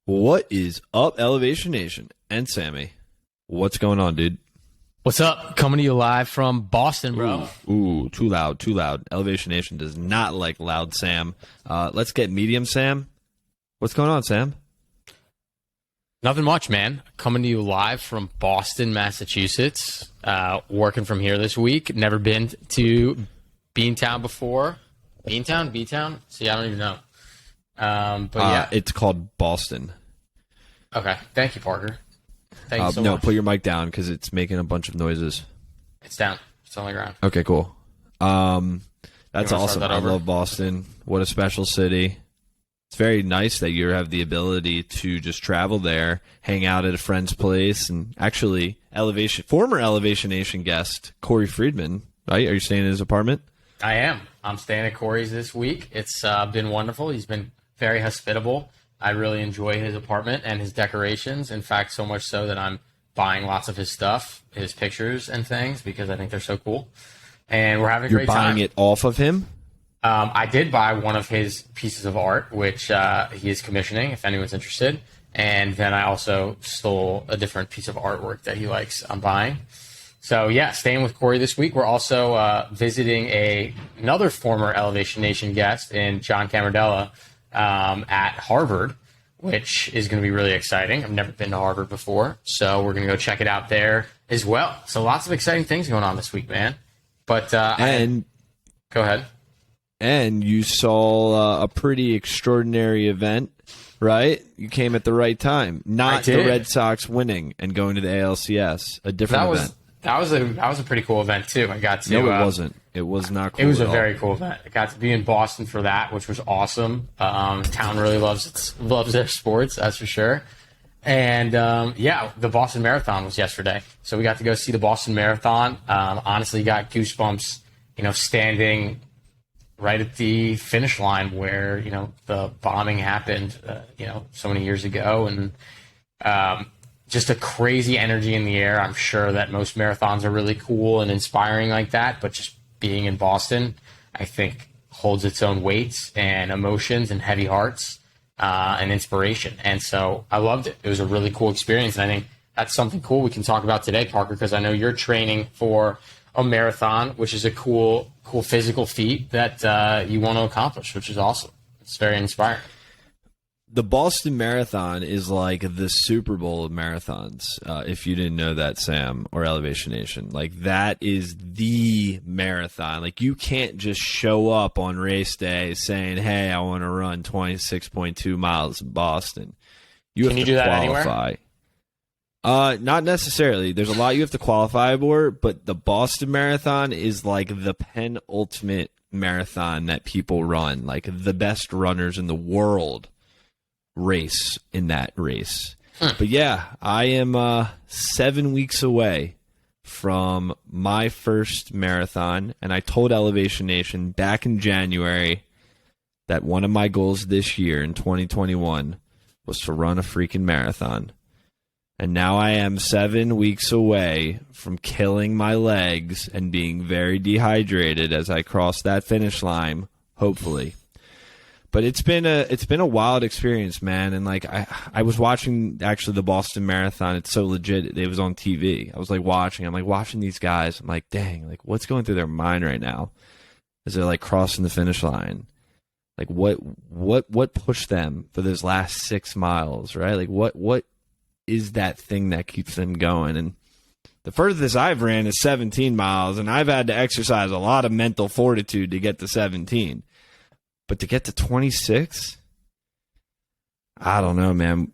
What is up, Elevation Nation and Sammy? What's going on, dude? What's up? Coming to you live from Boston, bro. Ooh, too loud, too loud. Elevation Nation does not like loud Sam. Let's get medium Sam. What's going on, Sam? Nothing much, man. Coming to you live from Boston, Massachusetts. Working from here this week. Never been to Beantown before. Beantown? B-Town? See, I don't even know. But yeah. It's called Boston. Okay. Thank you, Parker. Thank you so no, much. put your mic down because it's making a bunch of noises. It's down. It's on the ground. Okay, cool. That's awesome. I love Boston. What a special city. It's very nice that you have the ability to just travel there, hang out at a friend's place, and actually, former Elevation Nation guest Corey Friedman, right? Are you staying in his apartment? I am. I'm staying at Corey's this week. It's been wonderful. He's been very hospitable. I really enjoy his apartment and his decorations. In fact, so much so that I'm buying lots of his stuff, his pictures and things, because I think they're so cool. And we're having a great time. You're buying it off of him? I did buy one of his pieces of art, which he is commissioning, if anyone's interested. And then I also stole a different piece of artwork that he likes. I'm buying. So, yeah, staying with Corey this week. We're also visiting another former Elevation Nation guest in John Camardella at Harvard, which is going to be really exciting. I've never been to Harvard before, so we're going to go check it out there as well. So lots of exciting things going on this week, man. But go ahead. And you saw a pretty extraordinary event, right? You came at the right time. Not the Red Sox winning and going to the ALCS, a different event. That was a pretty cool event too. I got to. No, it wasn't. It was not cool. It was a very cool event. I got to be in Boston for that, which was awesome. Town really loves their sports, that's for sure. And the Boston Marathon was yesterday, so we got to go see the Boston Marathon. Honestly, got goosebumps. Standing right at the finish line where the bombing happened. So many years ago, and just a crazy energy in the air. I'm sure that most marathons are really cool and inspiring like that, but just being in Boston, I think, holds its own weight and emotions and heavy hearts and inspiration. And so I loved it. It was a really cool experience. And I think that's something cool we can talk about today, Parker, because I know you're training for a marathon, which is a cool physical feat that you want to accomplish, which is awesome. It's very inspiring. The Boston Marathon is like the Super Bowl of marathons, if you didn't know that, Sam, or Elevation Nation. Like, that is the marathon. Like, you can't just show up on race day saying, hey, I want to run 26.2 miles in Boston. Can you do that anywhere? Not necessarily. There's a lot you have to qualify for, but the Boston Marathon is like the penultimate marathon that people run. Like, the best runners in the world race in that race. But yeah, I am 7 weeks away from my first marathon, and I told Elevation Nation back in January that one of my goals this year in 2021 was to run a freaking marathon. And now I am 7 weeks away from killing my legs and being very dehydrated as I cross that finish line, hopefully. But it's been a wild experience, man. And like I was watching actually the Boston Marathon. It's so legit. It was on TV. I was like watching. I'm like watching these guys. I'm like, dang, like what's going through their mind right now as they're like crossing the finish line? Like what pushed them for those last 6 miles, right? Like what is that thing that keeps them going? And the furthest I've ran is 17 miles, and I've had to exercise a lot of mental fortitude to get to 17. But to get to 26, I don't know, man.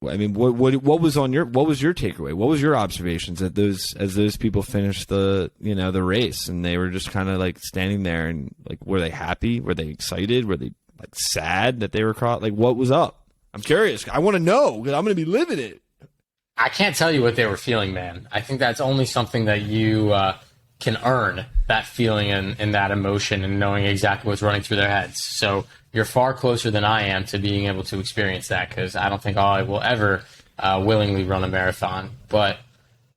I mean, what was your takeaway? What was your observations as those people finished the race, and they were just kind of like standing there, and like, were they happy? Were they excited? Were they like sad that they were caught? Like, what was up? I'm curious. I want to know because I'm going to be living it. I can't tell you what they were feeling, man. I think that's only something that you can earn, that feeling and that emotion and knowing exactly what's running through their heads. So you're far closer than I am to being able to experience that, because I don't think I will ever willingly run a marathon. But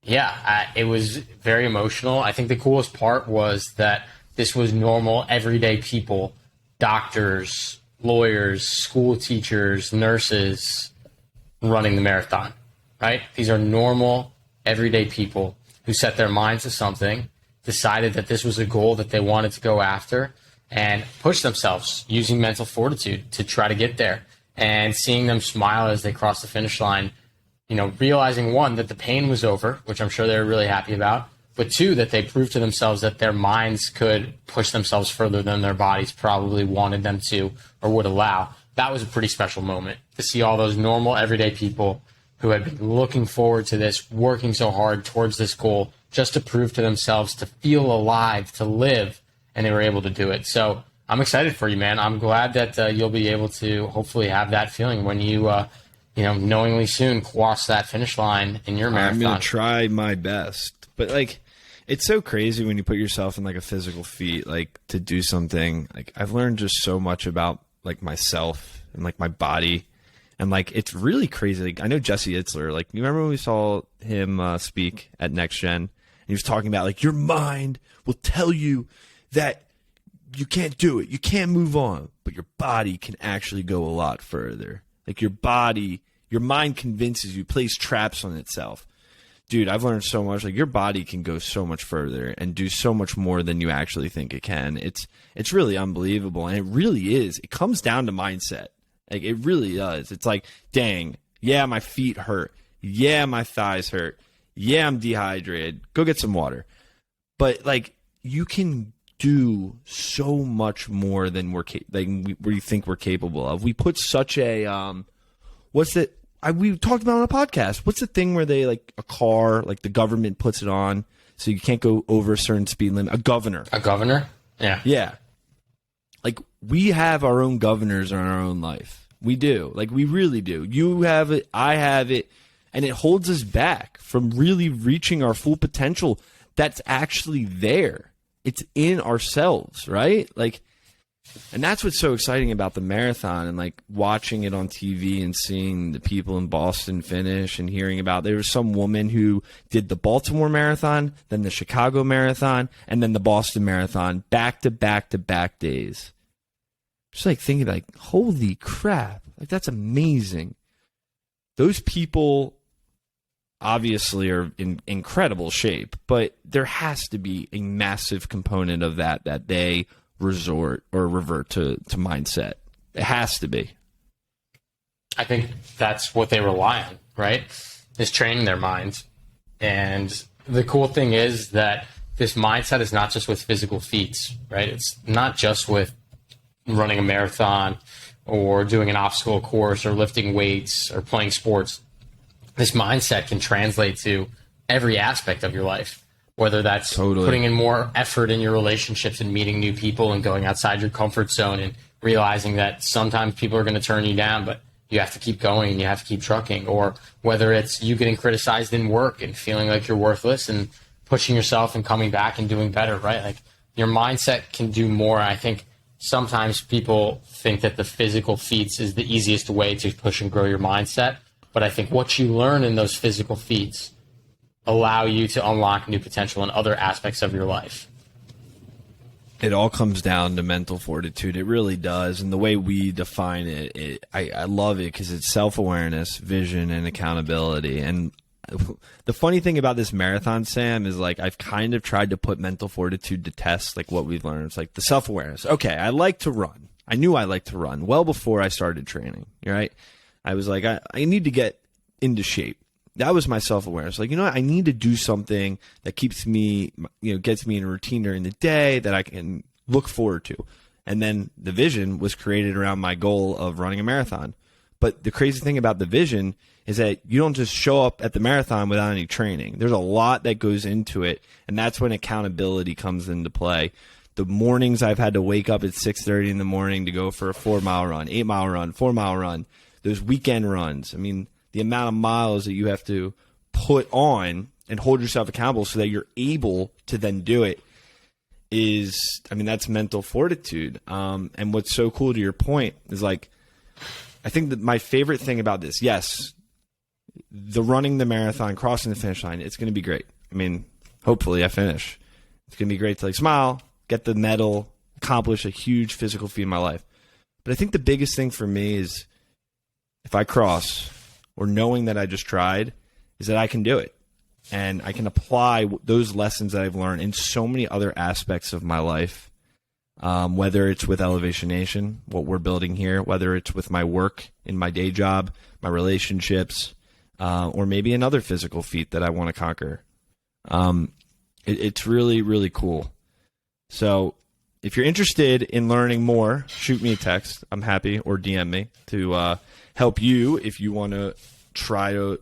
yeah, it was very emotional. I think the coolest part was that this was normal, everyday people, doctors, lawyers, school teachers, nurses, running the marathon, right? These are normal, everyday people who set their minds to something, decided that this was a goal that they wanted to go after, and push themselves using mental fortitude to try to get there. And seeing them smile as they cross the finish line, realizing, one, that the pain was over, which I'm sure they were really happy about, but two, that they proved to themselves that their minds could push themselves further than their bodies probably wanted them to or would allow. That was a pretty special moment to see all those normal, everyday people who had been looking forward to this, working so hard towards this goal, just to prove to themselves to feel alive, to live, and they were able to do it. So I'm excited for you, man. I'm glad that you'll be able to hopefully have that feeling when you, knowingly soon cross that finish line in your marathon. I'm going to try my best. But, it's so crazy when you put yourself in, a physical feat, to do something. I've learned just so much about, myself and, my body. And, it's really crazy. I know Jesse Itzler. You remember when we saw him speak at Next Gen? And he was talking about, your mind will tell you that you can't do it. You can't move on. But your body can actually go a lot further. Your mind convinces you, plays traps on itself. Dude, I've learned so much. Your body can go so much further and do so much more than you actually think it can. It's really unbelievable. And it really is. It comes down to mindset. It really does. It's dang, yeah, my feet hurt. Yeah, my thighs hurt. Yeah, I'm dehydrated. Go get some water. But, you can do so much more than we think we're capable of. We put such a we talked about on a podcast. What's the thing where they a car, the government puts it on so you can't go over a certain speed limit? A governor. A governor? Yeah. Yeah. We have our own governors in our own life. We do. We really do. You have it. I have it. And it holds us back from really reaching our full potential that's actually there. It's in ourselves, right? And that's what's so exciting about the marathon and watching it on TV and seeing the people in Boston finish and hearing about there was some woman who did the Baltimore Marathon, then the Chicago Marathon, and then the Boston Marathon back to back to back days. Just thinking holy crap, that's amazing. Those people obviously are in incredible shape, but there has to be a massive component of that they resort or revert to mindset. It has to be. I think that's what they rely on, right? Is training their mind. And the cool thing is that this mindset is not just with physical feats, right? It's not just with running a marathon or doing an obstacle course or lifting weights or playing sports. This mindset can translate to every aspect of your life, whether that's putting in more effort in your relationships and meeting new people and going outside your comfort zone and realizing that sometimes people are going to turn you down, but you have to keep going and you have to keep trucking, or whether it's you getting criticized in work and feeling like you're worthless and pushing yourself and coming back and doing better, right? Your mindset can do more. I think sometimes people think that the physical feats is the easiest way to push and grow your mindset. But I think what you learn in those physical feats allow you to unlock new potential in other aspects of your life. It all comes down to mental fortitude. It really does. And the way we define it, I love it because it's self-awareness, vision, and accountability. And the funny thing about this marathon, Sam, is I've kind of tried to put mental fortitude to test, what we've learned. It's the self-awareness. Okay, I like to run. I knew I liked to run well before I started training, right? I was I need to get into shape. That was my self-awareness. I need to do something that keeps me, gets me in a routine during the day that I can look forward to. And then the vision was created around my goal of running a marathon. But the crazy thing about the vision is that you don't just show up at the marathon without any training. There's a lot that goes into it, and that's when accountability comes into play. The mornings I've had to wake up at 6:30 in the morning to go for a 4-mile run, 8-mile run, 4-mile run, those weekend runs. I mean, the amount of miles that you have to put on and hold yourself accountable so that you're able to then do it is, that's mental fortitude. And what's so cool to your point is I think that my favorite thing about this, yes, the running the marathon, crossing the finish line, it's going to be great. Hopefully I finish. It's going to be great to smile, get the medal, accomplish a huge physical feat in my life. But I think the biggest thing for me is if I cross, or knowing that I just tried is that I can do it. And I can apply those lessons that I've learned in so many other aspects of my life, whether it's with Elevation Nation, what we're building here, whether it's with my work in my day job, my relationships, or maybe another physical feat that I want to conquer. It's really, really cool. So if you're interested in learning more, shoot me a text. I'm happy, or DM me to help you if you want to try to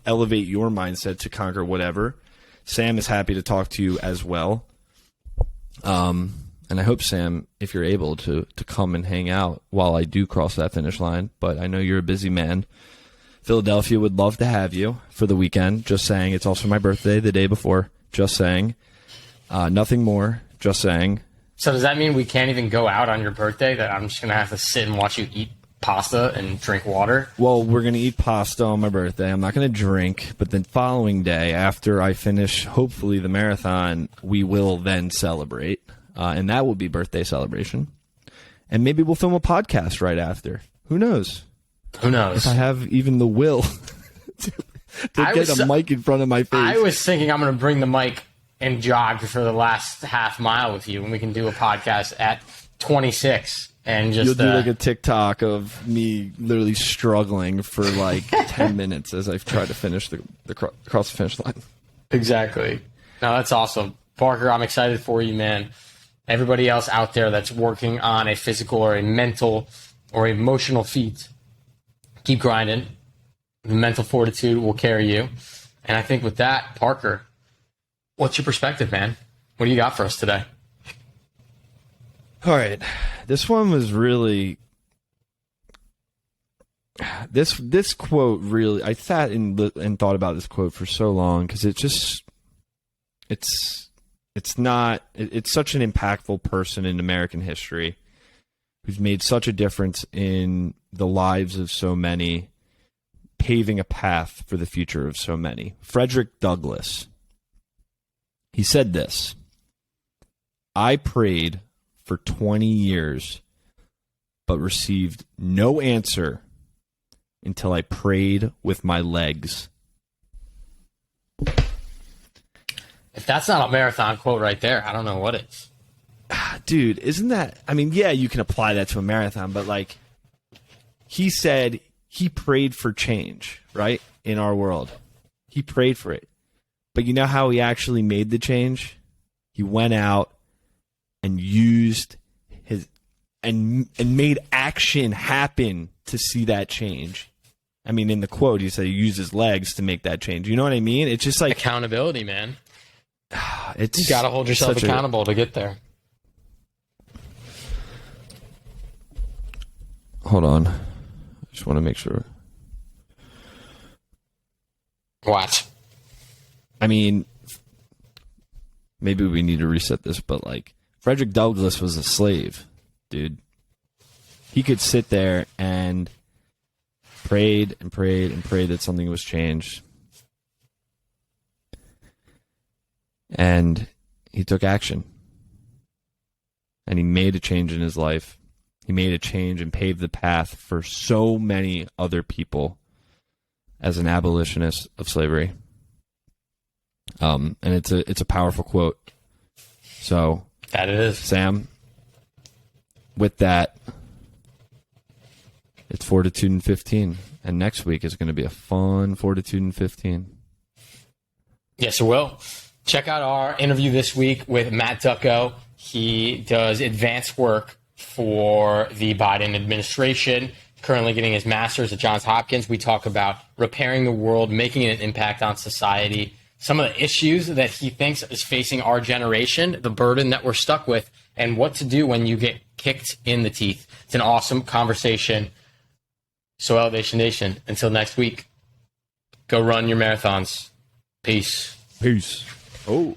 elevate your mindset to conquer whatever. Sam is happy to talk to you as well. And I hope, Sam, if you're able to come and hang out while I do cross that finish line, but I know you're a busy man. Philadelphia would love to have you for the weekend. Just saying. It's also my birthday the day before. Just saying. Nothing more. Just saying. So does that mean we can't even go out on your birthday, that I'm just going to have to sit and watch you eat pasta and drink water? Well, we're going to eat pasta on my birthday. I'm not going to drink, but the following day, after I finish, hopefully, the marathon, we will then celebrate, and that will be birthday celebration. And maybe we'll film a podcast right after. Who knows? Who knows? If I have even the will to get a mic in front of my face. I was thinking I'm going to bring the mic and jog for the last half mile with you, and we can do a podcast at 26. And just you'll do like a TikTok of me literally struggling for like 10 minutes as I've tried to finish the cross the finish line. Exactly. No, that's awesome. Parker, I'm excited for you, man. Everybody else out there that's working on a physical or a mental or emotional feat, keep grinding. The mental fortitude will carry you. And I think with that, Parker, what's your perspective, man? What do you got for us today? All right. This one was really this quote really, I sat and thought about this quote for so long because it's such an impactful person in American history who's made such a difference in the lives of so many, paving a path for the future of so many. Frederick Douglass. He said this: "I prayed for 20 years, but received no answer until I prayed with my legs." If that's not a marathon quote right there, I don't know what is. Dude, isn't that... I mean, yeah, you can apply that to a marathon, but like, he said he prayed for change, right? In our world. He prayed for it. But you know how he actually made the change? He went out and used his and made action happen to see that change. I mean, in the quote, he said he used his legs to make that change. You know what I mean? It's just like accountability, man. It's you got to hold yourself accountable to get there. Hold on, I just want to make sure. What? I mean, maybe we need to reset this, but like, Frederick Douglass was a slave, dude. He could sit there and prayed and prayed and prayed that something was changed. And he took action. And he made a change in his life. He made a change and paved the path for so many other people as an abolitionist of slavery. And it's a powerful quote. So that it is. Sam, with that, it's Fortitude in 15. And next week is going to be a fun Fortitude in 15. Yes, it will. Check out our interview this week with Matt Ducko. He does advanced work for the Biden administration, currently getting his master's at Johns Hopkins. We talk about repairing the world, making an impact on society, some of the issues that he thinks is facing our generation, the burden that we're stuck with, and what to do when you get kicked in the teeth. It's an awesome conversation. So, Elevation Nation, until next week, go run your marathons. Peace. Peace. Oh.